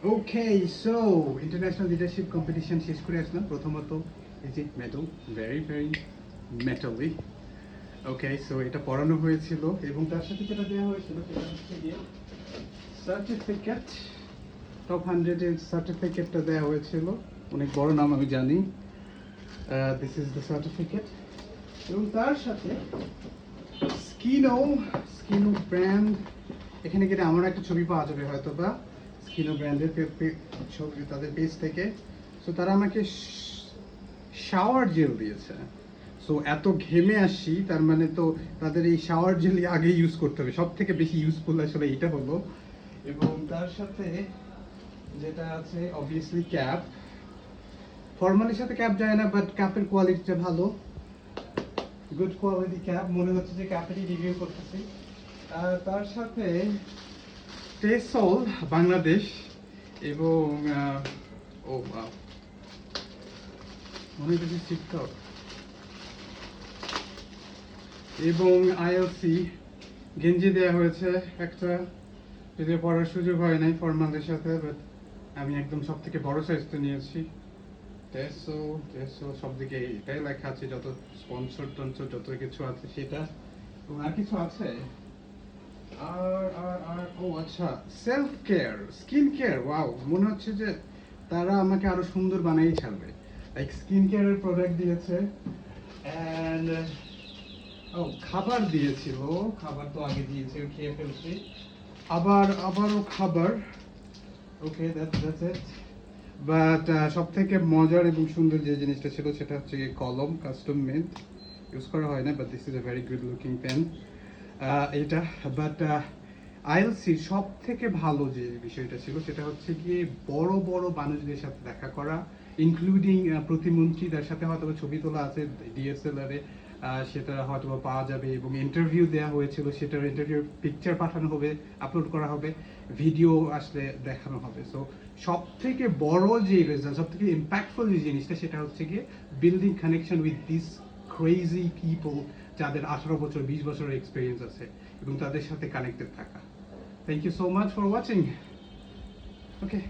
ওকে, so international leadership competition শেষ করে আসলাম। প্রথমত এই যে মেডেল, ভেরি ভেরি মেটালি। ওকে, সো এটা পড়ানো হয়েছিল এবং তার সাথে যেটা দেওয়া হয়েছিল সেটা হচ্ছে গিয়ে সার্টিফিকেট। টপ 100-এর সার্টিফিকেটটা দেওয়া হয়েছিল। অনেক বড় নাম আমি জানি। দিস ইজ দ্য সার্টিফিকেট এবং তার সাথে স্কিনো স্কিনো ব্র্যান্ড। এখানে গেলে আমার একটা ছবি পাওয়া যাবে হয়তো বা স্কিনো ব্র্যান্ডের ছবি তাদের পেজ থেকে। সো তারা আমাকে শাওয়ার জেল দিয়েছে। সো এত ঘেমে আসি, তার মানে তো তাদের এই শাওয়ার জেল আগে ইউজ করতে হবে। সব থেকে বেশি ইউজফুল আসলে এটা হলো। এবং তার সাথে যেটা আছে অবভিয়াসলি ক্যাপ। ফর্মালের সাথে ক্যাপ যায় না, বাট ক্যাপের কোয়ালিটিটা ভালো, গুড কোয়ালিটি ক্যাপ। মনে হচ্ছে যে ক্যাপেরই রিভিউ করতেছি। তার সাথে টেসল বাংলাদেশ এবং ও মনে হচ্ছে টিকটক এবং আইএলসি গেঞ্জি দেওয়া হয়েছে একটা, যদিও পরার সুযোগ হয় নাই ফর্মালের সাথে, বাট আমি একদম সব থেকে বড় সাইজটা নিয়েছি। টেসো টেসো সব দিকে এটাই লেখা আছে, যত স্পন্সর টনসর যত কিছু আছে সেটা। এবং আর কিছু আছে, আর ও আচ্ছা, self care, skin care. Wow, মনে হচ্ছে যে তারা আমাকে আরো সুন্দর বানাই ছাড়বে। লাইক স্কিন কেয়ারের প্রোডাক্ট দিয়েছে অ্যান্ড ও খাবার দিয়েছিল। খাবার তো আগে দিয়েছে, খেয়ে ফেলছি। আবারও খাবার। ওকে, দ্যাটস ইট। বাট সব থেকে মজার এবং সুন্দর যে জিনিসটা ছিল সেটা হচ্ছে কলম, কাস্টম মেড, ইউজ করা হয় না, but this is a very good looking pen এটা। বাট আইএলসির সব থেকে ভালো যে বিষয়টা ছিল সেটা হচ্ছে গিয়ে বড় বড় মানুষদের সাথে দেখা করা, ইনক্লুডিং প্রতিমন্ত্রী, তার সাথে হয়তো ছবি তোলা আছে ডিএসএলআর এ, সেটা হয়তো পাওয়া যাবে। এবং ইন্টারভিউ দেওয়া হয়েছিল, সেটার ইন্টারভিউ পিকচার পাঠানো হবে, আপলোড করা হবে, ভিডিও আসলে দেখানো হবে। সো সব থেকে বড় যে রেজাল্ট, সব থেকে ইম্প্যাক্টফুল যে জিনিসটা সেটা হচ্ছে গিয়ে building connection with this crazy people, যাদের 18 বছর 20 বছরের এক্সপিরিয়েন্স আছে এবং তাদের সাথে কানেক্টেড থাকা। Thank you so much for watching. Okay.